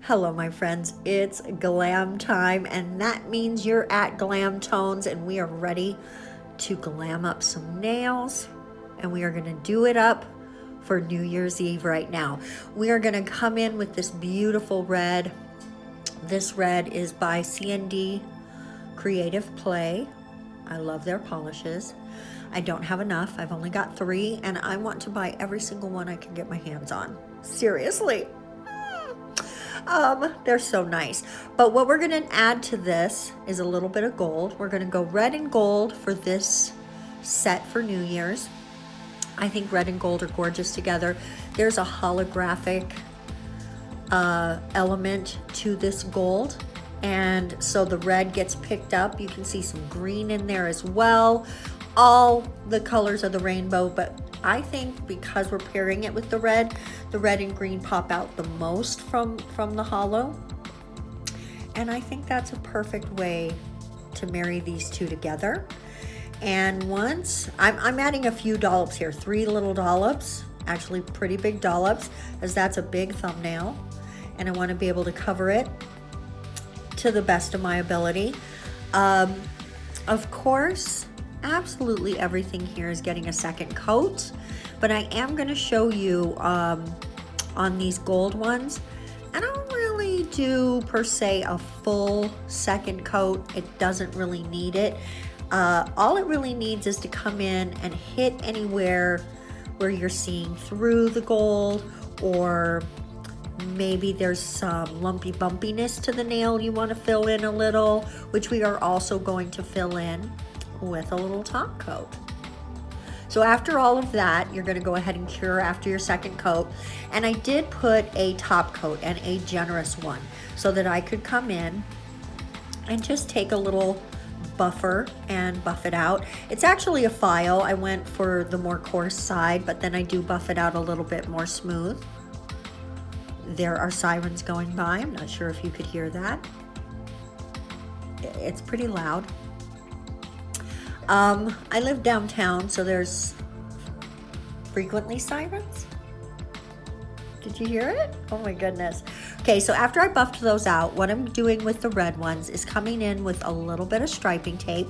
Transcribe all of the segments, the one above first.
Hello my friends, it's glam time, and that means you're at Glam Tones, and we are ready to glam up some nails, and we are going to do it up for New Year's Eve right now. We are going to come in with this beautiful red. This red is by CND Creative Play. I love their polishes. I don't have enough. I've only got 3, and I want to buy every single one I can get my hands on. Seriously. They're so nice. But what we're going to add to this is a little bit of gold. We're going to go red and gold for this set for New Year's. I think red and gold are gorgeous together. There's a holographic element to this gold, and so the red gets picked up. You can see some green in there as well. All the colors of the rainbow, but I think because we're pairing it with the red and green pop out the most from the hollow. And I think that's a perfect way to marry these two together. And once, I'm adding a few dollops here, 3 little dollops, actually pretty big dollops, as that's a big thumbnail. And I want to be able to cover it to the best of my ability. Of course, absolutely everything here is getting a second coat, but I am going to show you on these gold ones, I don't really do per se a full second coat. It doesn't really need it. All it really needs is to come in and hit anywhere where you're seeing through the gold, or maybe there's some lumpy bumpiness to the nail you want to fill in a little, which we are also going to fill in with a little top coat. So after all of that, you're going to go ahead and cure after your second coat. And I did put a top coat, and a generous one, so that I could come in and just take a little buffer and buff it out. It's actually a file. I went for the more coarse side, but then I do buff it out a little bit more smooth. There are sirens going by. I'm not sure if you could hear that. It's pretty loud. I live downtown, so there's frequently sirens. Did you hear it? Oh my goodness. Okay, so after I buffed those out, what I'm doing with the red ones is coming in with a little bit of striping tape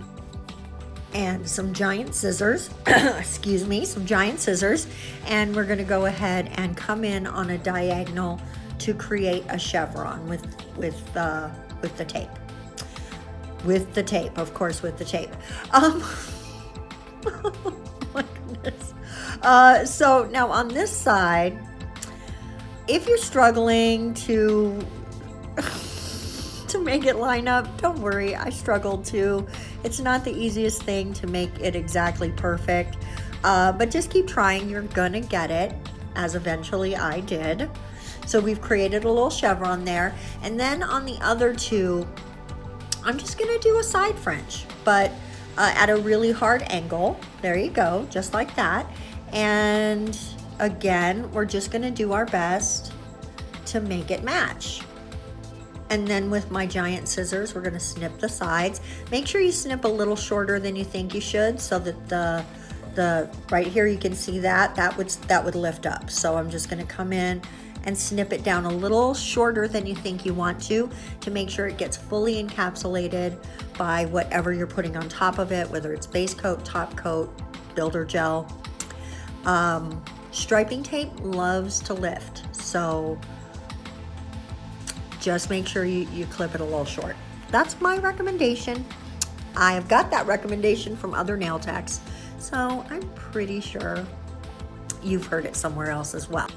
and some giant scissors, excuse me, some giant scissors, and we're gonna go ahead and come in on a diagonal to create a chevron with the tape. With the tape, of course, with the tape. Oh my goodness. So now on this side, if you're struggling to make it line up, don't worry, I struggled too. It's not the easiest thing to make it exactly perfect, but just keep trying. You're gonna get it, as eventually I did. So we've created a little chevron there, and then on the other two, I'm just gonna do a side French, but at a really hard angle. There you go, just like that. And again, we're just gonna do our best to make it match. And then with my giant scissors, we're gonna snip the sides. Make sure you snip a little shorter than you think you should, so that the right here, you can see that would lift up. So I'm just gonna come in and snip it down a little shorter than you think you want to make sure it gets fully encapsulated by whatever you're putting on top of it, whether it's base coat, top coat, builder gel. Striping tape loves to lift, so just make sure you clip it a little short. That's my recommendation. I have got that recommendation from other nail techs, so I'm pretty sure you've heard it somewhere else as well.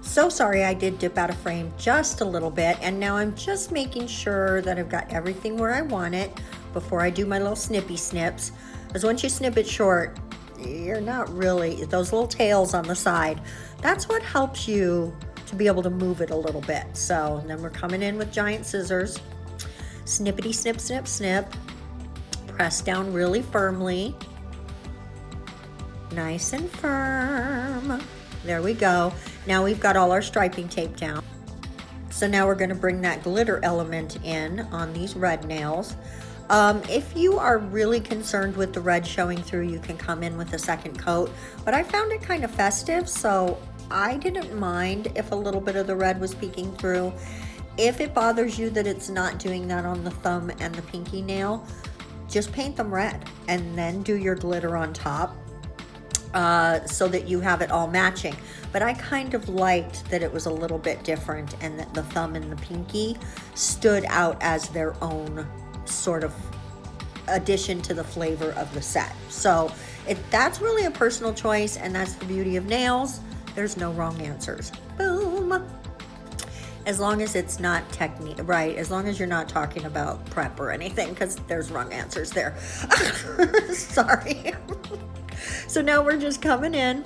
So sorry, I did dip out of frame just a little bit, and now I'm just making sure that I've got everything where I want it before I do my little snippy snips. Because once you snip it short, you're not really, those little tails on the side, that's what helps you to be able to move it a little bit. So then we're coming in with giant scissors, snippity snip, snip, snip, press down really firmly, nice and firm. There we go. Now we've got all our striping tape down. So now we're going to bring that glitter element in on these red nails. If you are really concerned with the red showing through, you can come in with a second coat, but I found it kind of festive, so I didn't mind if a little bit of the red was peeking through. If it bothers you that it's not doing that on the thumb and the pinky nail, just paint them red and then do your glitter on top, so that you have it all matching. But I kind of liked that it was a little bit different and that the thumb and the pinky stood out as their own sort of addition to the flavor of the set. So that's really a personal choice, and that's the beauty of nails. There's no wrong answers. Boom. As long as it's not technique, right? As long as you're not talking about prep or anything, because there's wrong answers there. Sorry. So now we're just coming in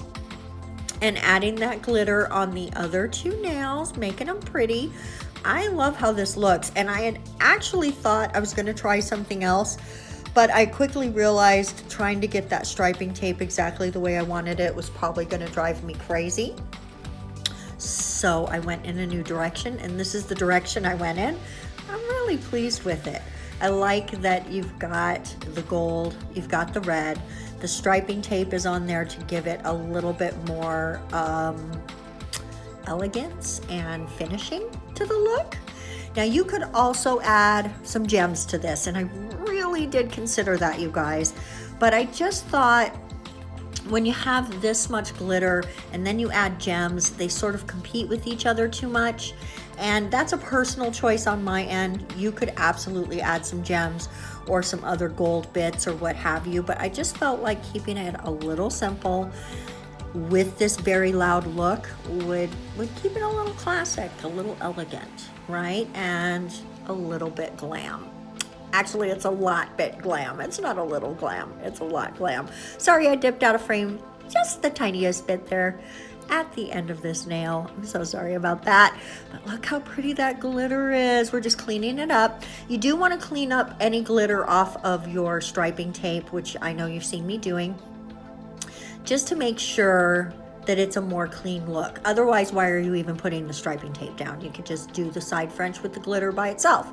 and adding that glitter on the other two nails, making them pretty. I love how this looks, and I had actually thought I was going to try something else, but I quickly realized trying to get that striping tape exactly the way I wanted it was probably going to drive me crazy. So I went in a new direction, and this is the direction I went in. I'm really pleased with it. I like that you've got the gold, you've got the red, the striping tape is on there to give it a little bit more elegance and finishing to the look. Now you could also add some gems to this, and I really did consider that, you guys, but I just thought when you have this much glitter and then you add gems, they sort of compete with each other too much, and that's a personal choice on my end. You could absolutely add some gems or some other gold bits or what have you, but I just felt like keeping it a little simple with this very loud look would keep it a little classic, a little elegant, right? And a little bit glam. Actually, it's a lot bit glam. It's not a little glam, it's a lot glam. Sorry, I dipped out of frame just the tiniest bit there at the end of this nail. I'm so sorry about that, but look how pretty that glitter is. We're just cleaning it up. You do want to clean up any glitter off of your striping tape, which I know you've seen me doing, just to make sure that it's a more clean look. Otherwise, why are you even putting the striping tape down? You could just do the side French with the glitter by itself,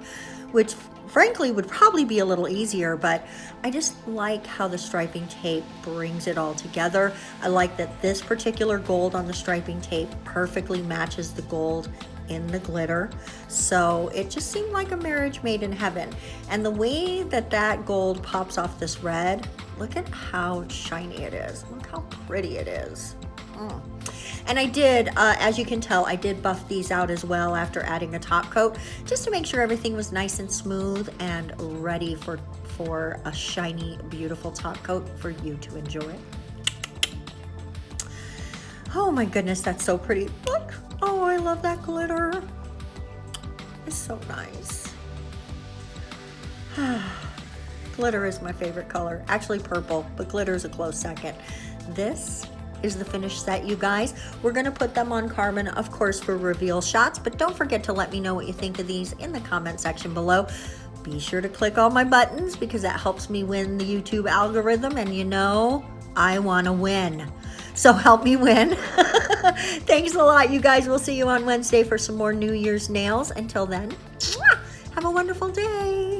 which frankly would probably be a little easier, but I just like how the striping tape brings it all together. I like that this particular gold on the striping tape perfectly matches the gold in the glitter. So it just seemed like a marriage made in heaven. And the way that that gold pops off this red, look at how shiny it is. Look how pretty it is. And I did, as you can tell, I did buff these out as well after adding a top coat, just to make sure everything was nice and smooth and ready for a shiny, beautiful top coat for you to enjoy. Oh my goodness, that's so pretty. Look, oh, I love that glitter. It's so nice. Glitter is my favorite color. Actually purple, but glitter is a close second. This is the finished set, you guys. We're gonna put them on Carmen, of course, for reveal shots, but don't forget to let me know what you think of these in the comment section below. Be sure to click all my buttons because that helps me win the YouTube algorithm, and you know, I wanna win. So help me win. Thanks a lot, you guys. We'll see you on Wednesday for some more New Year's nails. Until then, have a wonderful day.